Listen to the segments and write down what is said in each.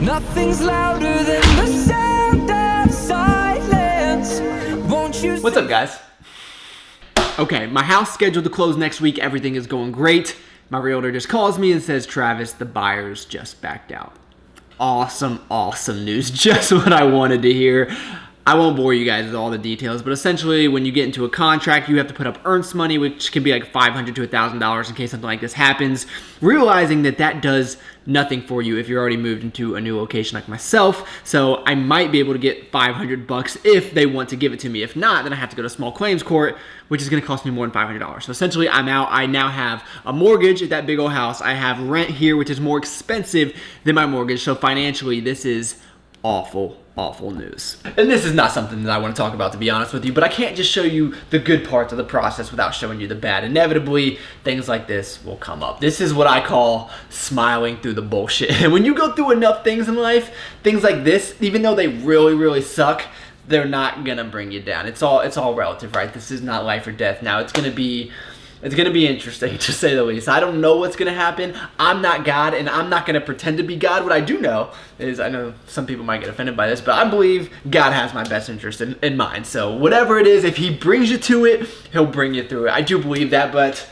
Nothing's louder than the sound of silence. Won't you? What's up, guys? Okay, my house scheduled to close next week. Everything is going great. My realtor just calls me and says, Travis, the buyers just backed out. Awesome, awesome news. Just what I wanted to hear. I won't bore you guys with all the details, but essentially when you get into a contract, you have to put up earnest money, which can be like $500 to $1,000 in case something like this happens. Realizing that that does nothing for you if you're already moved into a new location like myself. So I might be able to get $500 if they want to give it to me. If not, then I have to go to small claims court, which is gonna cost me more than $500. So essentially I'm out. I now have a mortgage at that big old house. I have rent here, which is more expensive than my mortgage. So financially, this is awful news. And this is not something that I want to talk about, to be honest with you, but I can't just show you the good parts of the process without showing you the bad. Inevitably, things like this will come up. This is what I call smiling through the bullshit. And when you go through enough things in life, things like this, even though they really suck, they're not gonna bring you down. It's all relative, right? This is not life or death. Now it's gonna be interesting, to say the least. I don't know what's gonna happen. I'm not God, and I'm not gonna pretend to be God. What I do know is, I know some people might get offended by this, but I believe God has my best interest in mind. So whatever it is, if he brings you to it, he'll bring you through it. I do believe that, but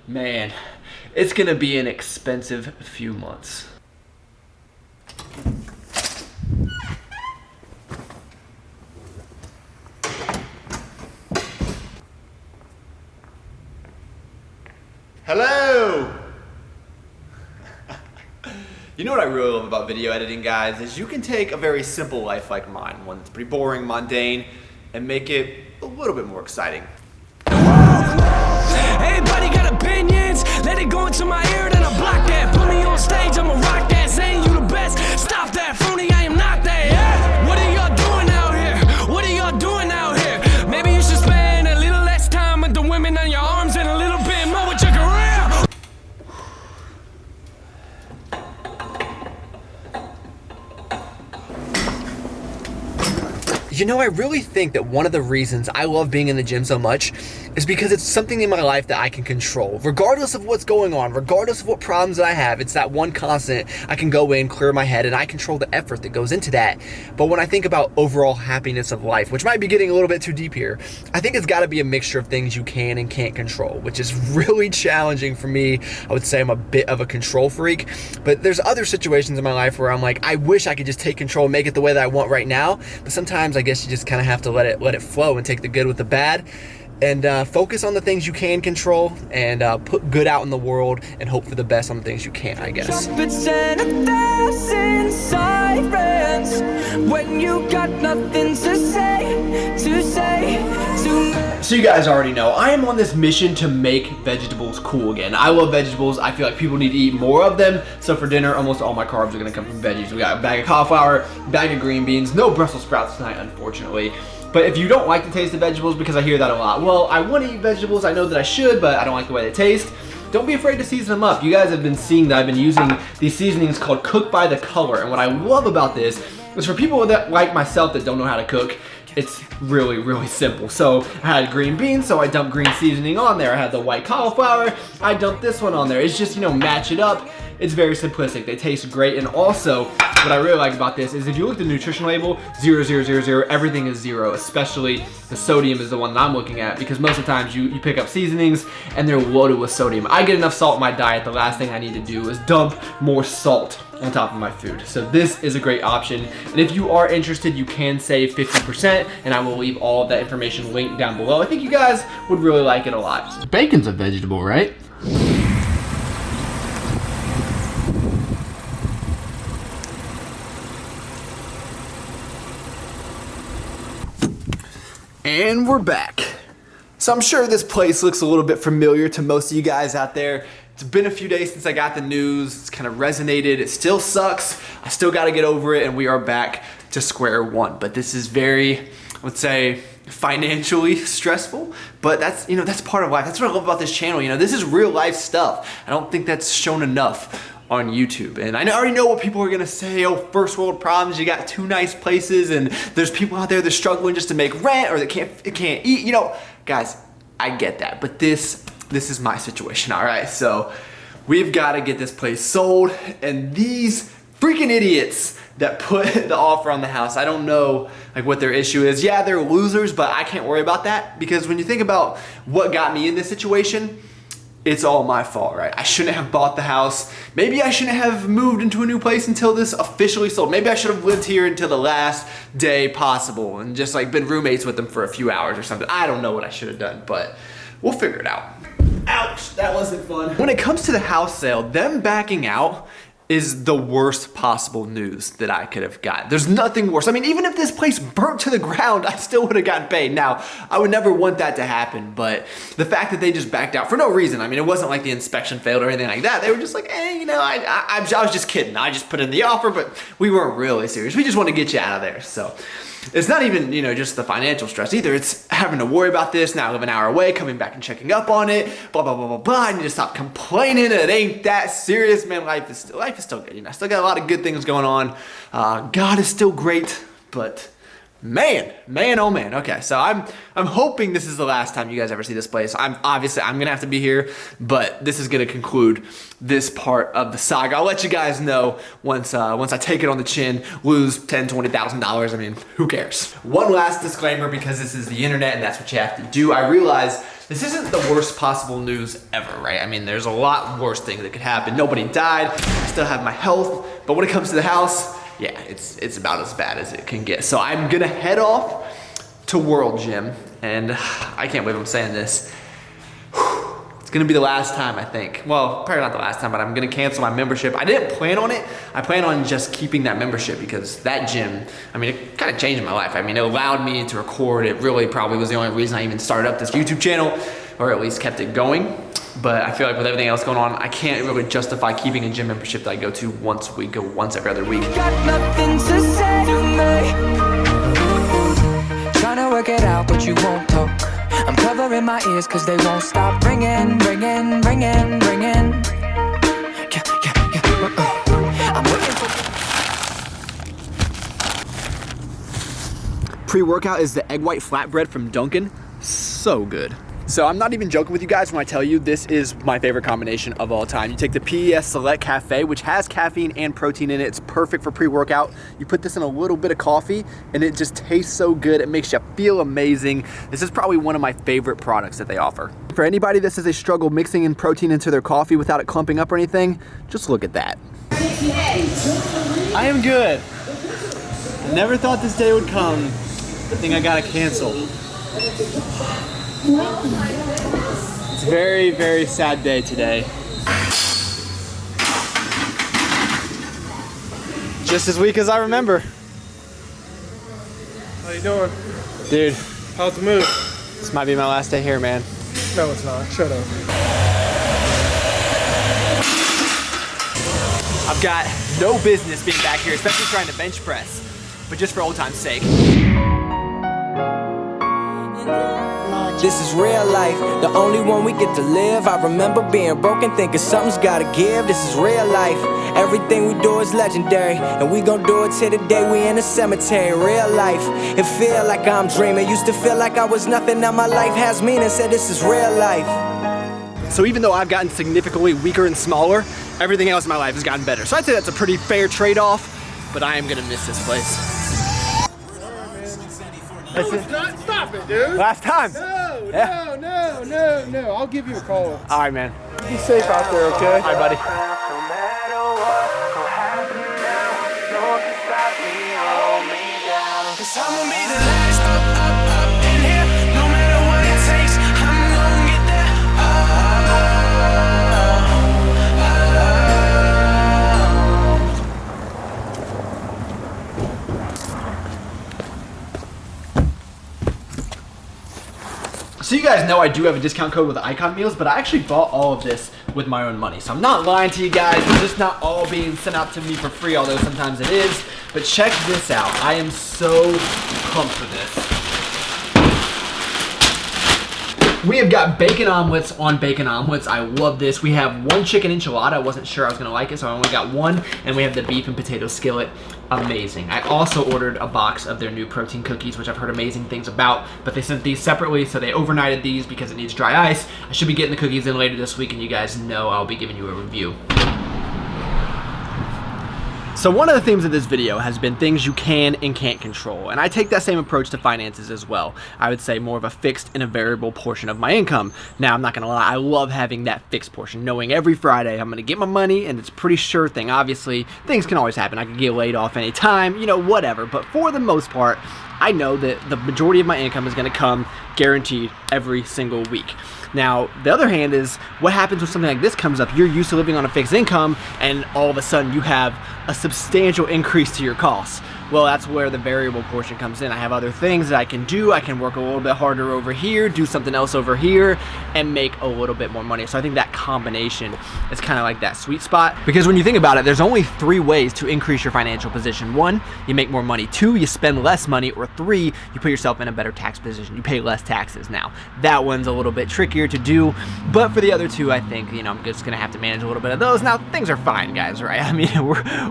man, it's gonna be an expensive few months. Hello! You know what I really love about video editing, guys, is you can take a very simple life like mine, one that's pretty boring, mundane, and make it a little bit more exciting. Everybody got opinions. Let it go into my ear, then I block that. Put me on stage, I'ma rock that. Saying you the best. Stop that, phony, I am not that. Yeah. What are y'all doing out here? What are y'all doing out here? Maybe you should spend a little less time with the women on your arms and a little bit more with your career. You know, I really think that one of the reasons I love being in the gym so much is because it's something in my life that I can control. Regardless of what's going on, regardless of what problems that I have, it's that one constant. I can go in, clear my head, and I control the effort that goes into that. But when I think about overall happiness of life, which might be getting a little bit too deep here, I think it's gotta be a mixture of things you can and can't control, which is really challenging for me. I would say I'm a bit of a control freak, but there's other situations in my life where I'm like, I wish I could just take control and make it the way that I want right now, but sometimes I guess you just kind of have to let it flow and take the good with the bad. And focus on the things you can control and put good out in the world and hope for the best on the things you can't, I guess. Trumpets and 1,000 sirens when you got nothing to say. So you guys already know, I am on this mission to make vegetables cool again. I love vegetables. I feel like people need to eat more of them. So for dinner, almost all my carbs are gonna come from veggies. We got a bag of cauliflower, bag of green beans, no Brussels sprouts tonight, unfortunately. But if you don't like the taste of vegetables, because I hear that a lot, well, I want to eat vegetables, I know that I should, but I don't like the way they taste, don't be afraid to season them up. You guys have been seeing that I've been using these seasonings called Cook by the Color, and what I love about this is for people that like myself that don't know how to cook, it's really simple. So I had green beans, so I dumped green seasoning on there. I had the white cauliflower, I dumped this one on there. It's just, you know, match it up. It's very simplistic. They taste great. And also, what I really like about this is if you look at the nutrition label, 0, 0, 0, 0, everything is 0, especially the sodium is the one that I'm looking at, because most of the times you pick up seasonings and they're loaded with sodium. I get enough salt in my diet. The last thing I need to do is dump more salt on top of my food. So this is a great option. And if you are interested, you can save 50%, and I will leave all of that information linked down below. I think you guys would really like it a lot. Bacon's a vegetable, right? And we're back. So I'm sure this place looks a little bit familiar to most of you guys out there. It's been a few days since I got the news. It's kind of resonated. It still sucks. I still got to get over it, and we are back to square one. But this is very, let's say, financially stressful, but that's, you know, that's part of life. That's what I love about this channel. You know, this is real life stuff. I don't think that's shown enough on YouTube. And I already know what people are gonna say. Oh, first world problems, you got 2 nice places, and there's people out there that are struggling just to make rent, or that can't eat. You know, guys, I get that, but this is my situation, all right? So we've got to get this place sold, and these freaking idiots that put the offer on the house. I don't know like what their issue is. Yeah, they're losers, but I can't worry about that because when you think about what got me in this situation, it's all my fault, right? I shouldn't have bought the house. Maybe I shouldn't have moved into a new place until this officially sold. Maybe I should have lived here until the last day possible and just like been roommates with them for a few hours or something. I don't know what I should have done, but we'll figure it out. Ouch, that wasn't fun. When it comes to the house sale, them backing out is the worst possible news that I could have gotten. There's nothing worse. I mean, even if this place burnt to the ground, I still would have gotten paid. Now, I would never want that to happen, but the fact that they just backed out for no reason, I mean, it wasn't like the inspection failed or anything like that. They were just like, hey, you know, I was just kidding. I just put in the offer, but we weren't really serious. We just want to get you out of there. So it's not even, you know, just the financial stress either. It's having to worry about this. Now I live an hour away, coming back and checking up on it, blah, blah, blah, blah, blah. I need to stop complaining. It ain't that serious, man. Life is still good. You know, I still got a lot of good things going on. God is still great, but man, oh man. Okay, so I'm hoping this is the last time you guys ever see this place. I'm gonna have to be here, but this is gonna conclude this part of the saga. I'll let you guys know once I take it on the chin, lose $10,000-$20,000. I mean, who cares? One last disclaimer, because this is the internet and that's what you have to do. I realize this isn't the worst possible news ever, right? I mean, there's a lot worse things that could happen. Nobody died. I still have my health, but when it comes to the house, yeah, it's about as bad as it can get. So I'm gonna head off to World Gym, and I can't believe I'm saying this. It's gonna be the last time, I think. Well, probably not the last time, but I'm gonna cancel my membership. I didn't plan on it. I plan on just keeping that membership because that gym, I mean, it kind of changed my life. I mean, it allowed me to record. It really probably was the only reason I even started up this YouTube channel, or at least kept it going. But I feel like with everything else going on, I can't really justify keeping a gym membership that I go to once every other week. Got nothing to say to me. Trying to work it out, but you won't talk. I'm covering my ears cause they won't stop ringing, ringing, ringing, ringing. Yeah, yeah, yeah. I'm waiting for... Pre-workout is the egg white flatbread from Dunkin'. So good. So I'm not even joking with you guys when I tell you this is my favorite combination of all time. You take the PES Select Cafe, which has caffeine and protein in it. It's perfect for pre-workout. You put this in a little bit of coffee and it just tastes so good. It makes you feel amazing. This is probably one of my favorite products that they offer. For anybody that says they struggle mixing in protein into their coffee without it clumping up or anything, just look at that. I am good. I never thought this day would come. I think I gotta cancel. It's a very, very sad day today. Just as weak as I remember. How you doing? Dude, How's the mood? this might be my last day here, man. No, it's not. Shut up. I've got no business being back here, especially trying to bench press, but just for old time's sake. This is real life, the only one we get to live. I remember being broken, thinking something's gotta give. This is real life, everything we do is legendary, and we gon' do it till the day we in the cemetery. Real life, it feel like I'm dreaming. Used to feel like I was nothing, now my life has meaning. Said this is real life. So even though I've gotten significantly weaker and smaller, everything else in my life has gotten better. So I'd say that's a pretty fair trade-off, but I am gonna miss this place. No, it's not. Stop it, dude. Last time. No. I'll give you a call. All right, man. Be safe out there, okay? All right, buddy. So you guys know I do have a discount code with Icon Meals, but I actually bought all of this with my own money. So I'm not lying to you guys. It's just not all being sent out to me for free, although sometimes it is. But check this out. I am so pumped for this. We have got bacon omelets on bacon omelets. I love this. We have one chicken enchilada. I wasn't sure I was gonna like it, so I only got one. And we have the beef and potato skillet. Amazing. I also ordered a box of their new protein cookies, which I've heard amazing things about, but they sent these separately, so they overnighted these because it needs dry ice. I should be getting the cookies in later this week, and you guys know I'll be giving you a review. So one of the themes of this video has been things you can and can't control, and I take that same approach to finances as well. I would say more of a fixed and a variable portion of my income. Now, I'm not gonna lie, I love having that fixed portion, knowing every Friday I'm gonna get my money, and it's a pretty sure thing. Obviously, things can always happen. I could get laid off anytime, you know, whatever. But for the most part, I know that the majority of my income is gonna come guaranteed every single week. Now, the other hand is what happens when something like this comes up. You're used to living on a fixed income, and all of a sudden you have a substantial increase to your costs. Well, that's where the variable portion comes in. I have other things that I can do. I can work a little bit harder over here, do something else over here, and make a little bit more money. So I think that combination is kind of like that sweet spot. Because when you think about it, there's only 3 ways to increase your financial position. 1, you make more money. 2, you spend less money. Or 3, you put yourself in a better tax position. You pay less taxes now. That one's a little bit trickier to do. But for the other 2, I think, you know, I'm just going to have to manage a little bit of those. Now, things are fine, guys, right? I mean,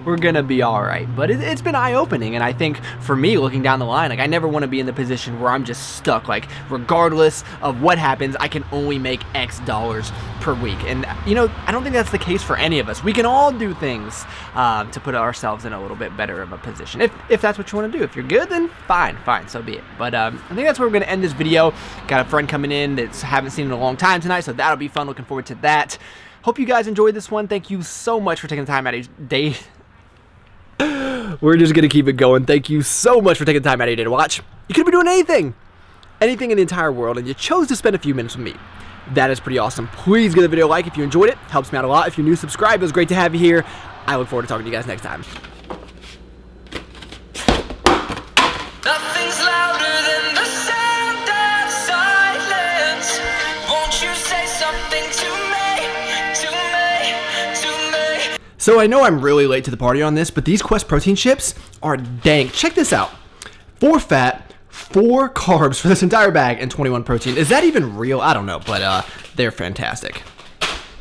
we're going to be all right. But it's been eye-opening. And I think for me, looking down the line, like, I never want to be in the position where I'm just stuck. Like, regardless of what happens, I can only make X dollars per week. And, you know, I don't think that's the case for any of us. We can all do things to put ourselves in a little bit better of a position. If that's what you want to do. If you're good, then fine, so be it. But I think that's where we're going to end this video. Got a friend coming in that haven't seen in a long time tonight, so that'll be fun. Looking forward to that. Hope you guys enjoyed this one. Thank you so much for taking the time out of your day. We're just going to keep it going. Thank you so much for taking the time out of your day to watch. You could be doing anything in the entire world, and you chose to spend a few minutes with me. That is pretty awesome. Please give the video a like if you enjoyed it. Helps me out a lot. If you're new, subscribe. It was great to have you here. I look forward to talking to you guys next time. Nothing's louder than the sound of silence. Won't you say something to me? So I know I'm really late to the party on this, but these Quest protein chips are dank. Check this out. 4 fat, 4 carbs for this entire bag, and 21 protein. Is that even real? I don't know, but they're fantastic.